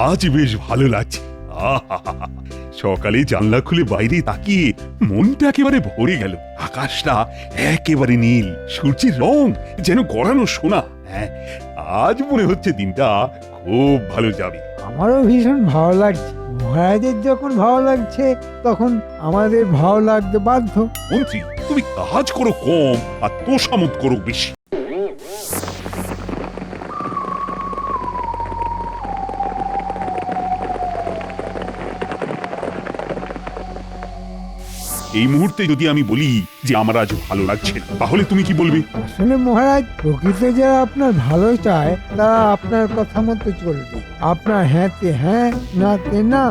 আজ বেশ ভালো লাগছে। আহাহাহা। সকালে জানলা খুলে বাইরে তাকিয়ে মনটা একেবারে ভরে গেল। আকাশটা একেবারে নীল, সূর্যের রং যেন গড়ানো সোনা। হ্যাঁ, আজ মনে হচ্ছে দিনটা খুব ভালো যাবে। আমারও ভীষণ ভালো লাগছে। মহারাজের যখন ভালো লাগছে তখন আমাদের ভালো লাগতে বাধ্য। মন্ত্রী, তুমি কাজ করো কম আর তোষামত করো বেশি। এই মুহূর্তে যদি আমি বলি যে আমার আজ ভালো লাগছে না, তাহলে তুমি কি বলবে? আসলে মহারাজ, প্রকৃতি যারা আপনার ভালো চায় তারা আপনার কথা মতো চলবে। আপনার হ্যাঁতে হ্যাঁ, নাতে না।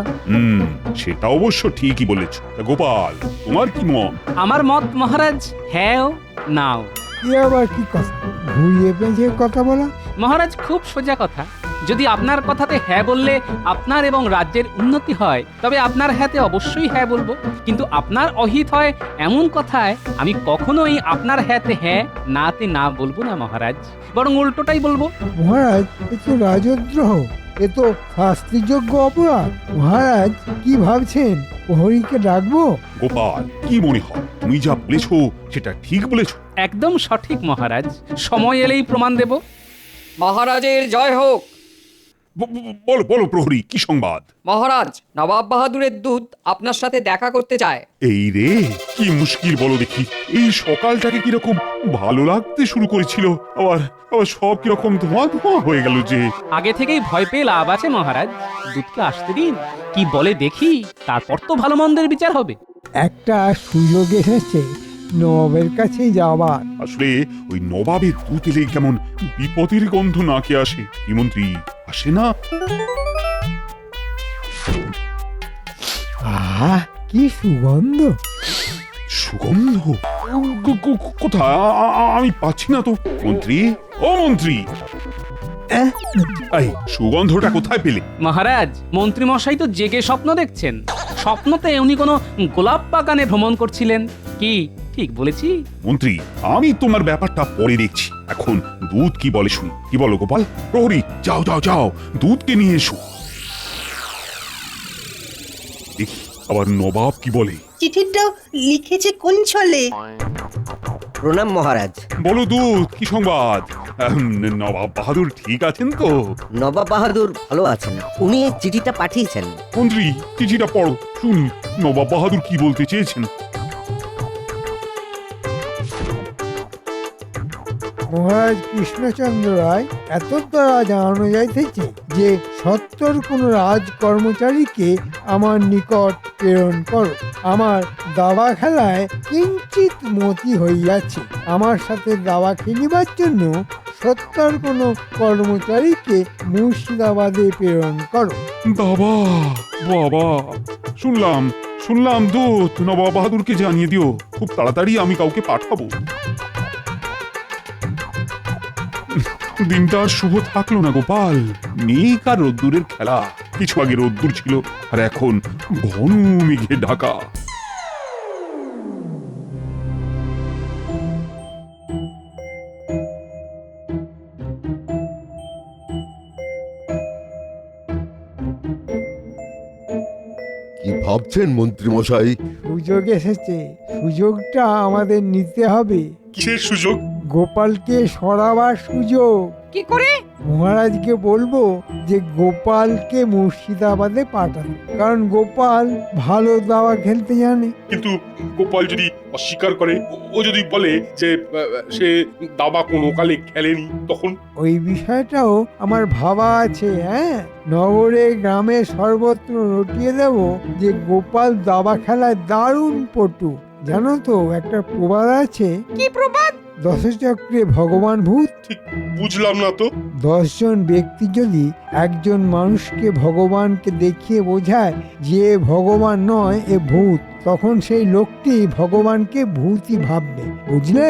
সেটা অবশ্য ঠিকই বলেছ। তা গোপাল, তোমার কি মত? আমার মত মহারাজ, হ্যাঁ নাও। এ আবার কি কথা? ঘুরিয়ে পেঁচিয়ে কথা বলা। মহারাজ, খুব সোজা কথা। যদি আপনার কথাতে হ্যাঁ বললে আপনার এবং রাজ্যের উন্নতি হয়, তবে আপনার হ্যাঁতে অবশ্যই হ্যাঁ বলবো। কিন্তু আপনার অহিত হয় এমন কথায় আমি কখনোই আপনার হ্যাঁতে হ্যাঁ, নাতে না বলবো না মহারাজ, বরং উল্টোটাই বলবো। মহারাজ, এ তো রাজদ্রোহ, এ তো শাস্তিযোগ্য অপরাধ। মহারাজ কি ভাবছেন? প্রহরীকে ডাকবো? গোপাল, কি মনে হয় তুমি যা বলেছো সেটা ঠিক বলেছো? একদম সঠিক মহারাজ, সময় এলেই প্রমাণ দেব। মহারাজের জয় হোক। বলো বলো প্রহরী, কি সংবাদ? মহারাজ, নবাব বাহাদুরের দূত আপনার সাথে দেখা করতে চায়। এই রে, কি মুশকিল বলো দেখি। এই সকালটাকে কিরকম ভালো লাগতে শুরু করেছিল, আবার আবার সব কিরকম ধোঁয়া ধোঁয়া হয়ে গেল যে। আগে থেকেই ভয় পেয়ে লাভ আছে মহারাজ, দুধকে আসতে দিন, কি বলে দেখি, তারপর তো ভালো মন্দের বিচার হবে। একটা সুযোগ এসেছে নবাবের কাছে যাবার। আসলে ওই নবাবের দূত এলে কেমন বিপদের গন্ধ নাকে আসে। কি মন্ত্রী, আসে না? আহা, কি সুগন্ধ! সুগন্ধ? কোথায়? আমি পাচ্ছি না তো। মন্ত্রী, ও মন্ত্রী, আহ, এই সুগন্ধটা কোথায় পেলে? মহারাজ, মন্ত্রী মশাই তো জেগে স্বপ্ন দেখছেন। স্বপ্নতে উনি কোনো গোলাপ বাগানে ভ্রমণ করছিলেন। কি ঠিক বলেছি? মন্ত্রী, আমি তোমার ব্যাপারটা পরে দেখছি। এখন দুধ কি বলে শুনি। কি বলো গোপাল? প্রহরী, যাও যাও যাও, দুধকে নিয়ে এসো। দেখি আবার নবাব কি বলে। চিঠিটাও লিখেছে কোন ছলে? প্রণাম মহারাজ। বলো দুধ, কি সংবাদ? নবাব বাহাদুর ঠিক আছেন তো? নবাব বাহাদুর ভালো আছেন। উনি এই চিঠিটা পাঠিয়েছেন। মন্ত্রী, চিঠিটা পড়ো, শুনি নবাব বাহাদুর কি বলতে চেয়েছেন। মহারাজ কৃষ্ণচন্দ্র রায় এত দ্বারা জানানো যাইতেছে যে সত্তর কোন রাজ কর্মচারীকে আমার নিকট প্রেরণ করো। আমার দাবা খেলায় কিঞ্চিত মতি হইয়াছে। আমার সাথে দাবা খেলিবার জন্য সত্তর কোন কর্মচারীকে মুর্শিদাবাদে প্রেরণ করো। বাবা বাবা, শুনলাম শুনলাম দুধ, নবাব বাহাদুরকে জানিয়ে দিও খুব তাড়াতাড়ি আমি কাউকে পাঠাবো। দিনটা আর শুভ থাকলো না গোপাল। মেঘ আর রোদ্দুরের খেলা। কিছু আগে রোদ্দুর ছিল আর এখন ঘন মেঘে ঢাকা। কি ভাবছেন মন্ত্রী মশাই? সুযোগ এসেছে, সুযোগটা আমাদের নিতে হবে। কিসের সুযোগ? গোপালকে সরাবার সুযোগ। কি করে? মহারাজকে বলবো যে গোপালকে মুর্শিদাবাদে পাঠানো, কারণ গোপাল ভালো দাবা খেলতে জানে। কিন্তু গোপাল যদি অস্বীকার করে, ও যদি বলে যে সে দাবা কোনো কালে খেলেনি, তখন? ওই বিষয়টাও আমার ভাবা আছে। হ্যাঁ, নগরে গ্রামে সর্বত্র রটিয়ে দেব যে গোপাল দাবা খেলায় দারুণ পটু। জানো তো, একটা প্রবাদ আছে। কি প্রবাদ? দশচক্রে ভগবান ভূত। ঠিক বুঝলাম না তো। 10 জন ব্যক্তি যদি একজন মানুষকে ভগবানকে দেখিয়ে বোঝায় যে ভগবান নয়, এ ভূত, তখন সেই লোকটি ভগবানকে ভূতই ভাববে। বুঝলে?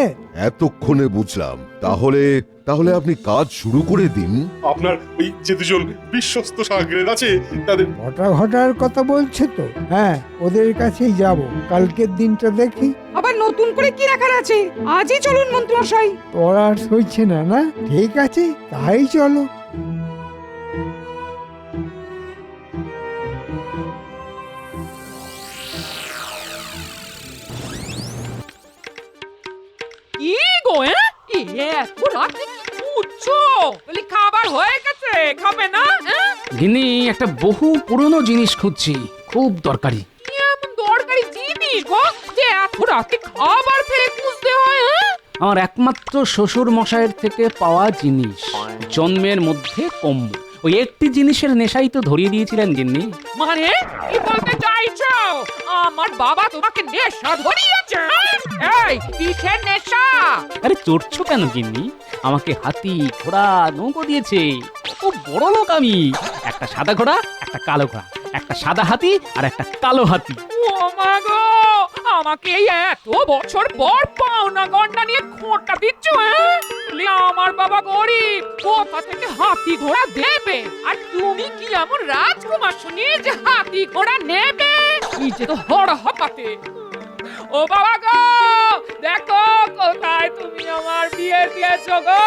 এতক্ষণে বুঝলাম। তাহলে তাহলে আপনি কাজ শুরু করে দিন। আপনার ওই যে দুজন বিশ্বস্ত সাগরেদ আছে তাদের ঘটা ঘটার কথা বলছে তো? হ্যাঁ, ওদের কাছেই যাব। কালকের দিনটা দেখি। আবার নতুন করে কি রাখার আছে? আজই চলুন মন্ত্রী মশাই। তোর আর সইছে না, না? ঠিক আছে, তাই চলো। মুচ্ছো বলি খাবার হয়ে গেছে, খাবে না? গিন্নি একটা বহু পুরনো জিনিস খুঁজছি, খুব দরকারি। কি এমন দরকারি জিনিস গো যে এত রাতে খাবার ফেলে খুঁজতে হয়? আমার একমাত্র শ্বশুর মশাইয়ের থেকে পাওয়া জিনিস, জন্মের মধ্যে কম। ওই একটি জিনিসের নেশাই তো ধরিয়ে দিয়েছিলেন গিন্নি। মানে কি বলতে চাইছো? আমার বাবা তোমাকে নেশা ধরিয়েছে? এই কিসের নেশা? আরে চড়ছো কেন গিন্নি? আমাকে হাতি, ঘোড়া, নৌকো দিয়েছে। খুব বড় লোক আমি। একটা সাদা ঘোড়া, একটা কালো ঘোড়া, একটা সাদা হাতি আর একটা কালো হাতি। ও মা গো, আমাকে এই এত বছর পর পাওনা গন্ডা নিয়ে খোঁটা দিচ্ছ? বলি আমার বাবা গরিব, কোথা থেকে হাতি ঘোড়া দেবে? আর তুমি কি এমন রাজকুমার শুনি যে হাতি ঘোড়া নেবে? নিজে তো হড় হপাতে। ও বাবা গো, দেখো কোথায় তুমি আমার বিয়ে দিয়েছো গো?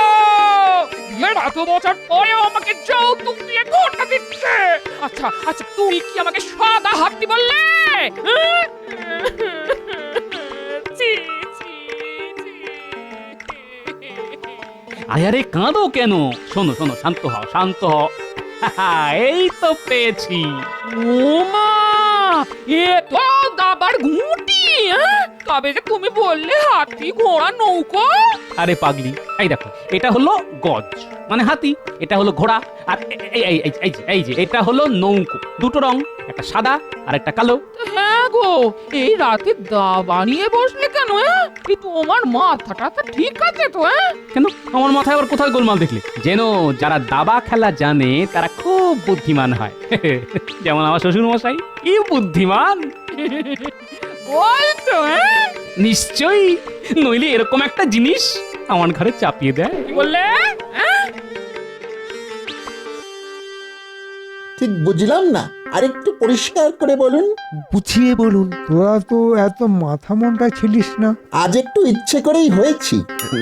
বিয়ের এত বছর পরেও আমাকে যৌতুক দিয়ে ঘোড়া দিচ্ছে। আচ্ছা আচ্ছা, তুমি কি আমাকে সাদা হাতি বললে? ছি, ছি, ছি। আরে কাঁদো কেন? শোনো শোনো, শান্ত হও, শান্ত হও। এই তো পেয়েছি। ওমা, এ তো দাবার ঘুঁটি। তবে যে তুমি বললে হাতি, ঘোড়া, নৌকো। আরে পাগলি, এই দেখো, এটা হলো গজ মানে হাতি, এটা হলো ঘোড়া, আর এই যে এটা হলো নৌকো। দুটো রং, একটা সাদা আর একটা কালো। হ্যাঁ গো, এই রাতে দাবা নিয়ে বসলে কেন? এই তোমার মাথাটা তো ঠিক আছে তো? কেন আমার মাথায় আবার কোথায় গোলমাল দেখলে? যেন যারা দাবা খেলা জানে তারা খুব বুদ্ধিমান হয়। যেমন আমার শ্বশুর মশাই, কি বুদ্ধিমান। বলছো? নিশ্চয়ই, নইলে এরকম একটা জিনিস আমার ঘরে চাপিয়ে দেয়। কি বললে? ঠিক বুঝলাম না, আরেকটু পরিষ্কার করে বলুন। বুঝিয়ে বলুন। তোরা তো এত মাথা মোটা ছিলিস না। আজ একটু ইচ্ছে করেই হয়েছি।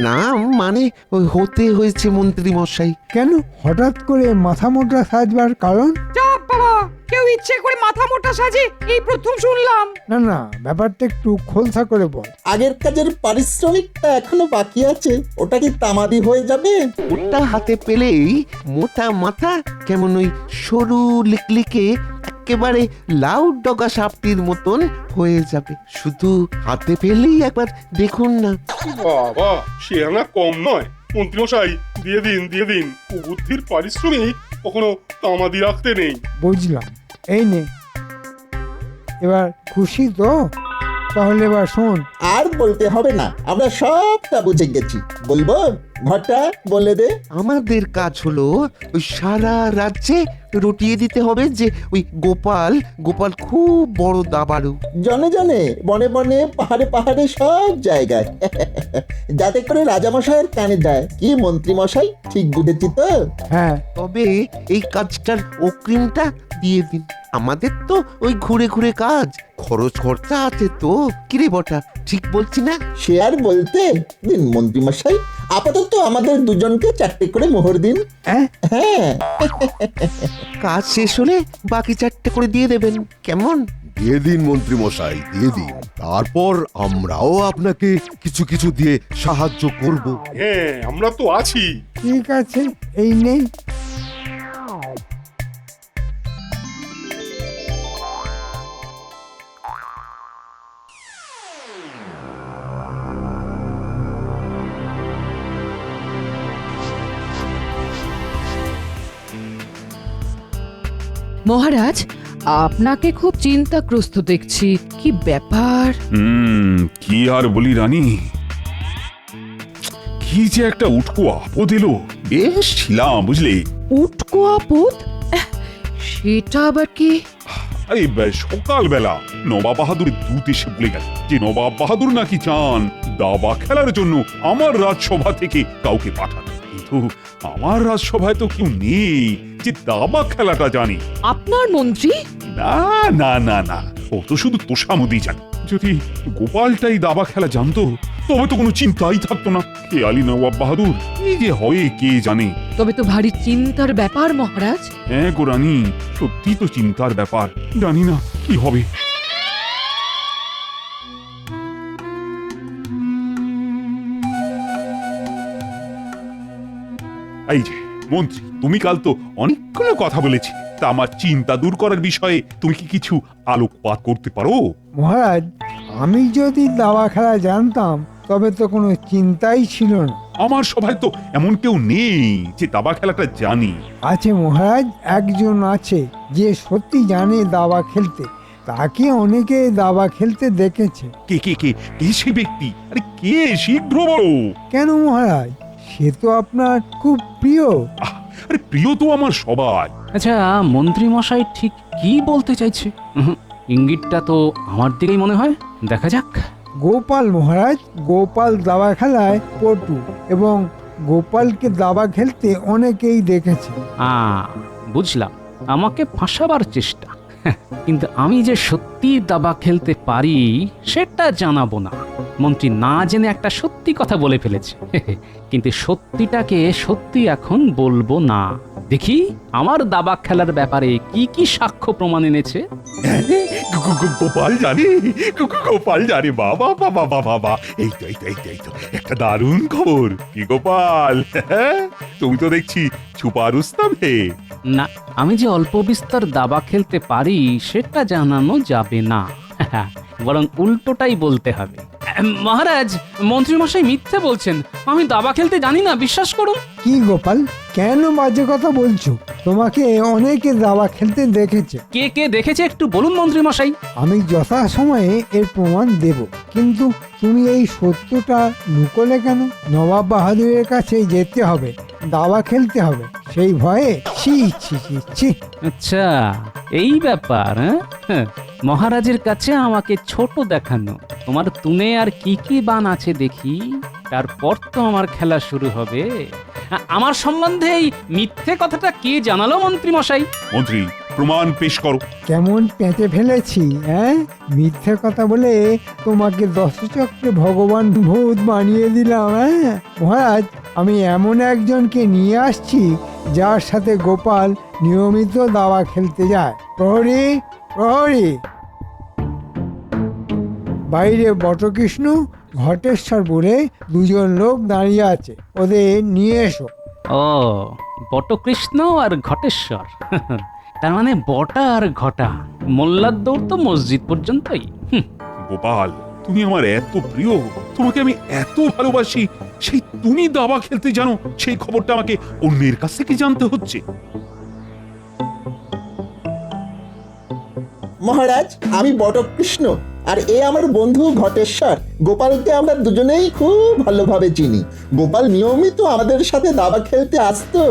না মানে ওই হতে হয়েছে মন্ত্রী মশাই। কেন হঠাৎ করে মাথা মোটা সাজবার কারণ? চাপ বাবা, কেউ ইচ্ছে করে মাথা মোটা সাজে এই প্রথম শুনলাম। না না, ব্যাপারটা একটু খোলসা করে বল। আগের কাজের পারিশ্রমিকটা এখনো বাকি আছে, ওটা কি তামাদি হয়ে যাবে? ওটা হাতে পেলেই মোটা মাথা কেমন ওই সরু লিকলিকে একেবারে লাউ ডগা সাপটির মতন হয়ে যাবে। শুধু হাতে পেলেই একবার দেখুন না। বাবা, সে আনা কম নয়। মন্ত্রীমশাই, দিয়ে দিন দিয়ে দিন। বুদ্ধির পারিশ্রমিক কখনো তামাদি রাখতে নেই। বুঝলাম, এই নে। এবার খুশি তো? তাহলে এবার শোন। আর বলতে হবে না, আমরা সবটা বুঝে গেছি। বলবো? ঘটা বলে দে। আমাদের কাজ হলো ওই সারা রাজ্যে রটিয়ে দিতে হবে যে ওই গোপাল গোপাল খুব বড় দাবাড়ু। জনে জনে, বনে বনে, পাহাড়ে পাহাড়ে, সব জায়গায়। যাতে করে রাজামশাইয়ের কানে যায়। কি মন্ত্রী মশাই, ঠিক বুঝেছি তো? হ্যাঁ, তবে এই কাজটার অগ্রিমটা দিয়ে দিন। আমাদের তো ওই ঘুরে ঘুরে কাজ, খরচ খরচা আছে তো। কিরে বটা, ঠিক বলছি না? সে আর বলতে। দিন মন্ত্রী মশাই, আপাতত আমাদের দুজনকে 4টে করে মোহর দিন। হ্যাঁ, হ্যাঁ, কাজ শেষ হলে বাকি 4টে করে দিয়ে দেবেন, কেমন? দিয়ে দিন মন্ত্রী মশাই, দিয়ে দিন। তারপর আমরাও আপনাকে কিছু কিছু দিয়ে সাহায্য করব। হ্যাঁ, আমরা তো আছি। ঠিক আছে, এই নে। মহারাজ, আপনাকে খুব চিন্তাগ্রস্ত দেখছি। কি ব্যাপার? কি আর বলি রানী, কি যে একটা উটকো আপদ এলো। বেশ ছিলাম বুঝলে। উটকো আপদ? সেটা আবার কি? আরে সকালবেলা নবাব বাহাদুরের দূত এসে বলে গেল যে নবাব বাহাদুর নাকি চান দাবা খেলার জন্য আমার রাজসভা থেকে কাউকে পাঠাতে। কিন্তু আমার রাজসভায় তো কেউ নেই যে দাবা খেলাটা জানে। আপনার মন্ত্রী? না না না না, ও তো শুধু তোষামদি জানে। যদি গোপালটাই দাবা খেলা জানতো তবে তো কোনো চিন্তাই থাকতো না। কে আলী নবাব বাহাদুর কি যে হয় কে জানে। তবে তো ভারী চিন্তার ব্যাপার মহারাজ। হ্যাঁ গো রানী, সত্যি তো চিন্তার ব্যাপার। জানি না কি হবে। এই যে মন্ত্রী, তুমি কাল তো অনেকগুলো কথা বলেছি, তা আমার চিন্তা দূর করার বিষয়ে তুমি কি কিছু আলোকপাত করতে পারো? মহারাজ, আমি যদি দাবা খেলা জানতাম তবে তো কোনো চিন্তাই ছিল না। আমার সভায় তো এমন কেউ নেই যে দাবা খেলাটা জানি। আছে মহারাজ, একজন আছে যে সত্যি জানে দাবা খেলতে। তাকে অনেকে দাবা খেলতে দেখেছে। কে কে কে কে সে ব্যক্তি? আরে কে, শীঘ্র বলো। কেন মহারাজ, সে তো আপনার খুব প্রিয়। আরে প্রিয় তো আমার সবাই। আচ্ছা, মন্ত্রী মশাই ঠিক কি বলতে চাইছে? ইঙ্গিতটা তো আমার দিকেই মনে হয়। দেখা যাক। গোপাল মহারাজ, গোপাল দাবা খেলায় পটু এবং গোপালকে দাবা খেলতে অনেকেই দেখেছে। বুঝলাম, আমাকে ফাঁসাবার চেষ্টা। কিন্তু আমি যে সত্যি দাবা খেলতে পারি সেটা জানাবো না। মন্ত্রী না জেনে একটা সত্যি কথা বলে ফেলেছে, কিন্তু সত্যিটাকে সত্যি এখন বলবো না। দেখি আমার দাবা খেলার ব্যাপারে কি কি সাক্ষ্য প্রমাণ এনেছে। গোপাল জানে, গোপাল জানে, বাবা বাবা বাবা বাবা, এই তো এই তো এই তো এই তো একটা দারুণ খবর। কি গোপাল, তুমি তো দেখছি ছুপা রুস্তাম হে। না, আমি যে অল্প বিস্তর দাবা খেলতে পারি সেটা জানানো যাবে না, বরং উল্টোটাই বলতে হবে। মহারাজ, মন্ত্রী মশাই মিথ্যে বলছেন। আমি দাবা খেলতে জানি না, বিশ্বাস করুন। কি গোপাল, কেন বাজে কথা বলছো? তোমাকে অনেকে দাবা খেলতে দেখেছে। কে কে দেখেছে একটু বলুন মন্ত্রী মশাই। আমি যথাসময়ে এর প্রমাণ দেব, কিন্তু তুমি এই সত্যটা লুকোলে কেন? নবাব বাহাদুরের কাছে যেতে হবে, দাবা খেলতে হবে, সেই ভয়ে। ছি ছি ছি ছি। আচ্ছা, এই ব্যাপার। হ্যাঁ, মহারাজের কাছে আমাকে ছোট দেখানো। তোমার তুনে আর কি কি বান আছে দেখি, তারপর তো আমার খেলা শুরু হবে। আমার সম্বন্ধে এই মিথ্যে কথাটা কে জানালো মন্ত্রী মশাই? মন্ত্রী, প্রমাণ পেশ করো। কেমন পেঁচে ফেলেছি, হ্যাঁ? মিথ্যে কথা বলে তোমাকে দশচক্রে ভগবান ভূত বানিয়ে দিলাম। হ্যাঁ মহারাজ, আমি এমন একজনকে নিয়ে আসছি যার সাথে গোপাল নিয়মিত দাবা খেলতে যায়। প্রহরী, প্রহরী। বাইরে বটকৃষ্ণ, ঘটেশ্বর বলে দুজন লোক দাঁড়িয়ে আছে, ওদের নিয়ে এসো। ও, বটকৃষ্ণ আর ঘটেশ্বর। তার মানে বটা আর ঘটা। মোল্লার দৌড় তো মসজিদ পর্যন্তই। গোপাল, তুমি আমার এত প্রিয়, তোমাকে আমি এত ভালোবাসি, সেই তুমি দাবা খেলতে জানো, সেই খবরটা আমাকে অন্যের কাছ থেকে জানতে হচ্ছে। মহারাজ, আমি বটকৃষ্ণ, আর এ আমার বন্ধু ঘটেশ্বর। গোপালকে আমরা দুজনেই খুব ভালোভাবে চিনি। গোপাল নিয়মিত আমাদের সাথে দাবা খেলতে আসতো।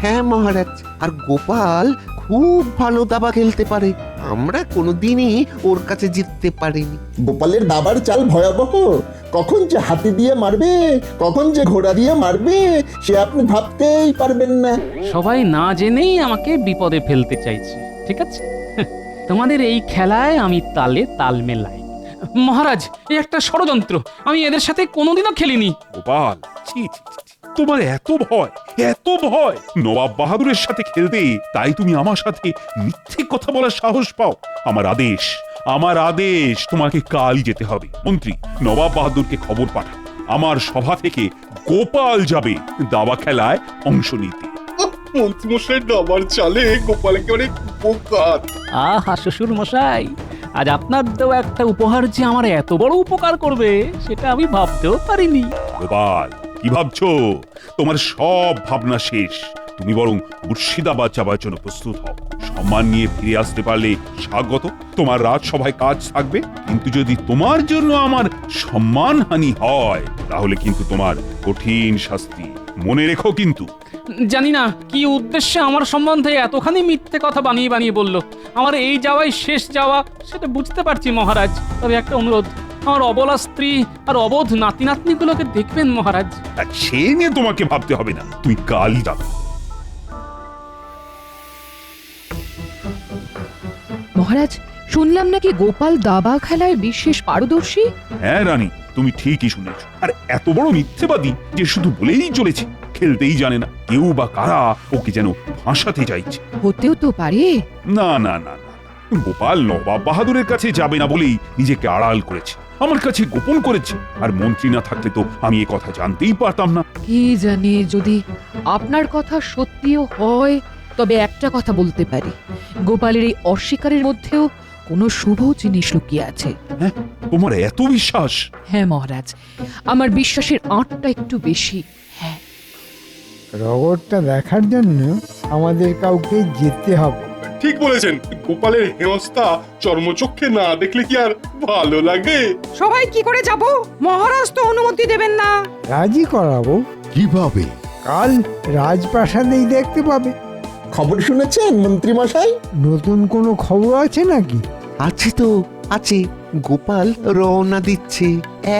হ্যাঁ মহারাজ, আর গোপাল খুব ভালো দাবা খেলতে পারে। আমরা কোনোদিনই ওর কাছে জিততে পারিনি। গোপালের দাবার চাল ভয়াবহ। কখন যে হাতি দিয়ে মারবে, কখন যে ঘোড়া দিয়ে মারবে, সে আপনি ভাবতেই পারবেন না। সবাই না জেনেই আমাকে বিপদে ফেলতে চাইছে। ঠিক আছে, তোমাদের এই খেলায় আমি তালে তাল মেলাই। মহারাজ, এই একটা ষড়যন্ত্র। আমি এদের সাথে কোনোদিনও খেলিনি। গোপাল, ছি ছি ছি ছি, তোমার এত ভয়, এত ভয় নবাব বাহাদুরের সাথে খেলতে, তাই তুমি আমার সাথে মিথ্যে কথা বলার সাহস পাও? আমার আদেশ তোমাকে কালই যেতে হবে। মন্ত্রী, নবাব বাহাদুরকে খবর পাঠাও, আমার সভা থেকে গোপাল যাবে দাবা খেলায় অংশ নিতে। মন্ত্রীমশাই দাবার চালে গোপাল একেবারে উপকার। আহা শ্বশুর মশাই, আজ আপনার দেওয়া একটা উপহার যে আমার এত বড় উপকার করবে সেটা আমি ভাবতেও পারিনি। গোপাল, কি ভাবছো? তোমার সব ভাবনা শেষ। তুমি বরং মুর্শিদাবাদ যাবার জন্য প্রস্তুত হও। সম্মান নিয়ে ফিরে আসতে পারলে স্বাগত, তোমার রাজসভায় কাজ থাকবে। কিন্তু যদি তোমার জন্য আমার সম্মানহানি হয়, তাহলে কিন্তু তোমার কঠিন শাস্তি। মনে রেখো কিন্তু। জানি না কি উদ্দেশ্যে আমার সম্বন্ধে এতখানি মিথ্যে কথা বানিয়ে বানিয়ে বলল। আমার এই যাওয়াই শেষ যাওয়া সেটা বুঝতে পারছি মহারাজ। তবে একটা অনুরোধ, আমার অবলা স্ত্রী আর অবোধ নাতি নাতনিগুলোকে দেখবেন মহারাজ। আর সে নিয়ে তোমাকে ভাবতে হবে না, তুমি কালই যাবে। মহারাজ, শুনলাম নাকি গোপাল দাবা খেলায় বিশেষ পারদর্শী। হ্যাঁ রানী, তুমি ঠিকই শুনেছ। আর এত বড় মিথ্যেবাদী যে শুধু বলেই চলেছে, খেলতেই জানে না। কেউ বা কারা ওকে যেন ফাঁসাতে চাইছে। হতেও তো পারে। না না না না, গোপাল নবাব বাহাদুরের কাছে যাবে না বলেই নিজেকে আড়াল করেছে, আমার কাছে গোপন করেছে। আর মন্ত্রী না থাকলে তো আমি এ কথা জানতেই পারতাম না। কি জানি, যদি আপনার কথা সত্যিও হয় তবে একটা কথা বলতে পারি, গোপালের এই অস্বীকারের মধ্যেও কোনো শুভ জিনিস লুকিয়ে আছে। হ্যাঁ, তোমার এত বিশ্বাস? হ্যাঁ মহারাজ, আমার বিশ্বাসের আঁটটা একটু বেশি। হ্যাঁ, রগরটা দেখার জন্য আমাদের কাউকে যেতে হবে। ঠিক বলেছেন, গোপালের হেনস্থা চর্মচক্ষে না দেখলে কি আর ভালো লাগে? সবাই কি করে যাব? মহারাজ তো অনুমতি দেবেন না। রাজি করাবো। কিভাবে? কাল রাজপ্রাসাদেই দেখতে পাবে। খবর শুনেছেন মন্ত্রী মশাই? নতুন কোনো খবর আছে নাকি? আছে তো আছে, গোপাল রওনা দিচ্ছে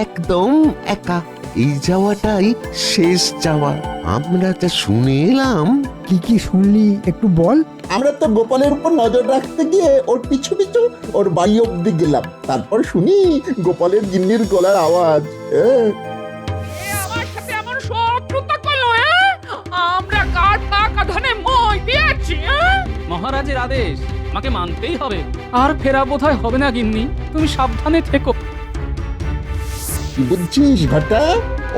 একদম একা। এই যাওয়াটাই শেষ যাওয়া। আমরা যা শুনে এলাম। কি কি শুনলি একটু বল। আমরা তো গোপালের উপর নজর রাখতে গিয়ে ওর পিছু পিছু ওর বাড়ি অব্দি গেলাম। তারপর শুনি গোপালের গিন্নির গলার আওয়াজ। আমার সাথে এমন শত্রুতা করলো, হ্যাঁ? আমরা কার পাকা ধানে মই দিয়েছি, হ্যাঁ? মহারাজের আদেশ আমাকে মানতেই হবে। আর ফেরা বোধহয় হবে না গিন্নি, তুমি সাবধানে থেকো। কি বুঝছিস ঘটা?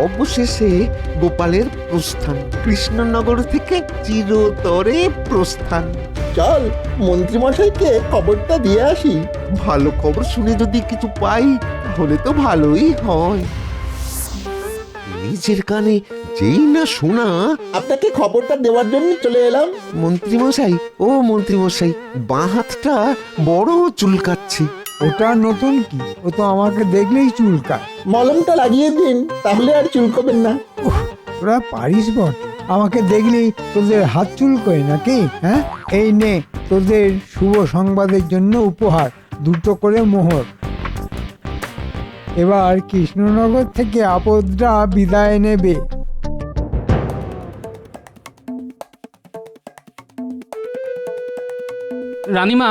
অবশেষে গোপালের প্রস্থান, কৃষ্ণনগর থেকে চিরতরে প্রস্থান। চল মন্ত্রী মশাইকে খবরটা দিয়ে আসি। ভালো খবর শুনে যদি কিছু পাই তাহলে তো ভালোই হয়। নিজের কানে যেই না শোনা। আপনাকে খবরটা দেওয়ার জন্য চলে এলাম। মন্ত্রীমশাই, ও মন্ত্রীমশাই, বাঁ হাতটা বড় চুলকাচ্ছে। ওটা নতুন কি? ও তো আমাকে দেখলেই চুলকায়। মলমটা লাগিয়ে দিন, তাহলে আর চুলকবেন না। তোরা পারিস বট, আমাকে দেখলেই তোদের হাত চুলকোয় নাকি? হ্যাঁ, এই নে তোদের শুভ সংবাদের জন্য উপহার, 2টো করে মোহর। এবার কৃষ্ণনগর থেকে আপদরা বিদায় নেবে। রানীমা,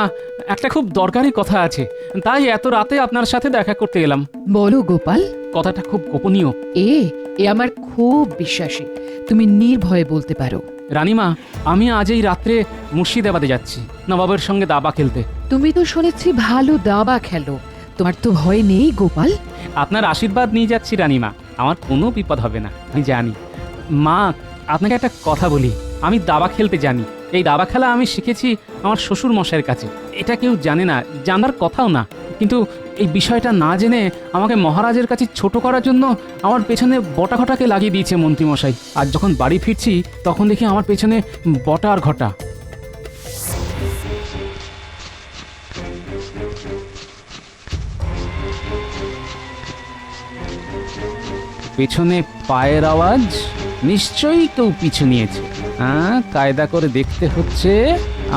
একটা খুব দরকারি কথা আছে, তাই এত রাতে আপনার সাথে দেখা করতে এলাম। বলো গোপাল। কথাটা খুব গোপনীয়। এ আমার খুব বিশ্বাসী, তুমি নির্ভয়ে বলতে পারো। রানীমা, আমি আজ এই রাত্রে মুর্শিদাবাদে যাচ্ছি নবাবের সঙ্গে দাবা খেলতে। তুমি তো শুনেছি ভালো দাবা খেলো, তোমার তো ভয় নেই গোপাল? আপনার আশীর্বাদ নিয়ে যাচ্ছি রানীমা, আমার কোনো বিপদ হবে না, আমি জানি। মা, আপনাকে একটা কথা বলি, আমি দাবা খেলতে জানি। এই দাবা খেলা আমি শিখেছি আমার শ্বশুর মশাইয়ের কাছে। এটা কেউ জানে না, জানার কথাও না। কিন্তু এই বিষয়টা না জেনে আমাকে মহারাজের কাছে ছোট করার জন্য আমার পেছনে বটা ঘটাকে লাগিয়ে দিয়েছে মন্ত্রীমশাই। আর যখন বাড়ি ফিরছি তখন দেখি আমার পেছনে বটা আর ঘটা। পেছনে পায়ের আওয়াজ, নিশ্চয়ই কেউ পিছু নিয়েছে। হ্যাঁ, কায়দা করে দেখতে হচ্ছে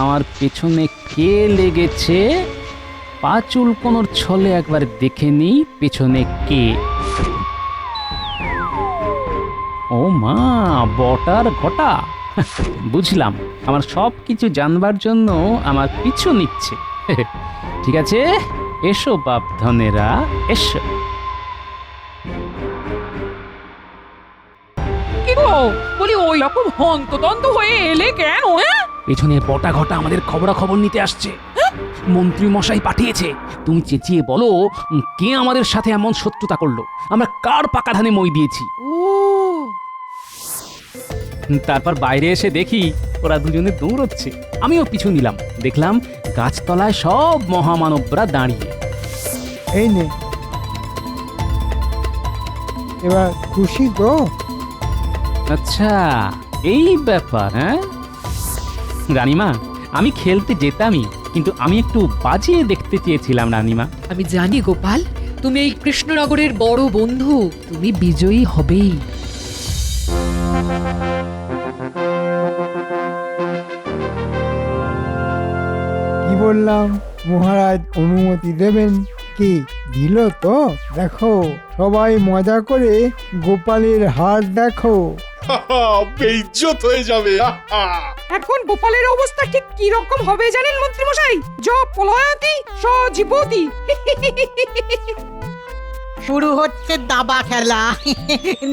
আমার পেছনে কে লেগেছে। পা চুলকোনোর ছলে একবার দেখে নিই পেছনে কে। ও মা, বটার ঘটা। বুঝলাম, আমার সব কিছু জানবার জন্য আমার পিছু নিচ্ছে। ঠিক আছে, এসো বাপ ধনেরা, এসো। কি গো, বলি ওই রকম হন্তদন্ত হয়ে এলে কেন, হ্যাঁ? পেছনে বটা ঘটা আমাদের খবরাখবর নিতে আসছে। মন্ত্রী মশাই পাঠিয়েছে। তুমি চেঁচিয়ে বলো কে আমাদের সাথে এমন শত্রুতা করলো, আমরা কার পাকা ধানে মই দিয়েছি। ও, তারপর বাইরে এসে দেখি ওরা দুজনে দৌড়চ্ছে, আমিও পিছু নিলাম। দেখলাম গাছতলায় সব মহামানবরা দাঁড়িয়ে। এই নে, এবার খুশি তো? আচ্ছা, এই ব্যাপার। হ্যাঁ রানীমা, আমি খেলতে যেতামই, কিন্তু আমি একটু বাজিয়ে দেখতে চেয়েছিলাম রানীমা। আমি জানি গোপাল, তুমি এই কৃষ্ণনগরের বড় বন্ধু, তুমি বিজয়ী হবেই। কি বললাম, মহারাজ অনুমতি দেবেন কি? দিল তো। দেখো, সবাই মজা করে গোপালের হার দেখো। বেইজ্জত হয়ে যাবে। এখন গোপালের অবস্থা ঠিক কি রকম হবে জানেন মন্ত্রী মশাই? পলায়তি সজীবতি। শুরু হচ্ছে দাবা খেলা।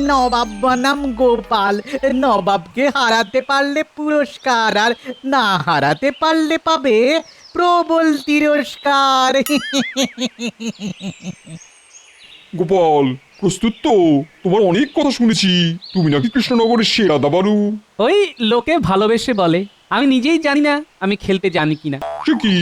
নবাব বনাম গোপাল। নবাবকে হারাতে পারলে পুরস্কার, আর না হারাতে পারলে পাবে প্রবল তিরস্কার। গোপাল, প্রস্তুত তো? তোমার অনেক কথা শুনেছি, তুমি নাকি কৃষ্ণনগরের সেরা দাবারু। ওই লোকে ভালোবেসে বলে, আমি নিজেই জানি না আমি খেলতে জানি কিনা। সে কি?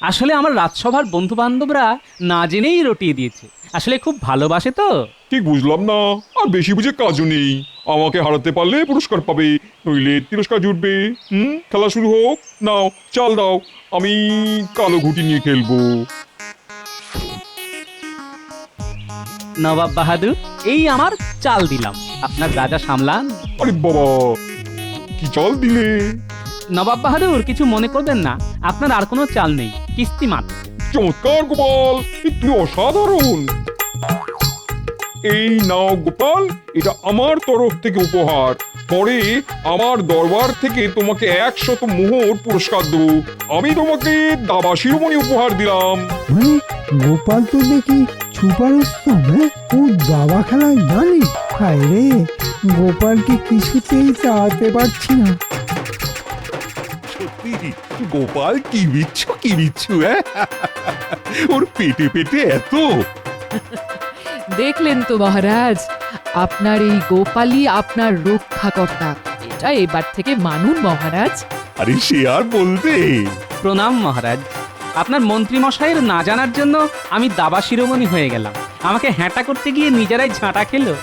আসলে আমার রাজসভার বন্ধু বান্ধবরা না জেনেই রটিয়ে দিয়েছে। আসলে খুব ভালোবাসে তো। ঠিক বুঝলাম না, আর বেশি বুঝে কাজও নেই। আমাকে হারাতে পারলে পুরস্কার পাবে, নইলে তিরস্কার জুটবে। খেলা শুরু হোক। নাও চাল দাও, আমি কালো ঘুটি নিয়ে খেলবো। নবাব বাহাদুর, এই আমার চাল দিলাম, আপনার রাজা সামলান। আরে বাবা, কি চাল দিলে? নবাব বাহাদুর কিছু মনে করবেন না, আপনার আর কোনো চাল নেই, কিস্তি মাত্র। চমৎকার গোপাল, তুমি অসাধারণ। এই নাও গোপাল, এটা আমার তরফ থেকে উপহার। পরে আমার দরবার থেকে তোমাকে 100 মোহর পুরস্কার দেবো। আমি তোমাকে দাবা শিরোমণি উপহার দিলাম। মানে গোপাল তো দেখি ছুপারস্ত, হ্যাঁ? ও দাবা খেলায় জানে। হায় রে, গোপালকে কিছুতেই চালাতে পারছি না। সত্যি গোপাল কি বিচ্ছু, হ্যাঁ? ওর পেটে পেটে এত। দেখলেন তো মহারাজ, আপনার এই গোপালই আপনার রক্ষাকর্তা। এটা এবার থেকে মানুন মহারাজ। আরে সে আর বলতে। প্রণাম মহারাজ। আপনার মন্ত্রী মশাইয়ের না জানার জন্য আমি দাবা শিরোমণি হয়ে গেলাম। আমাকে হ্যাঁটা করতে গিয়ে নিজেরাই ঝাঁটা খেলো।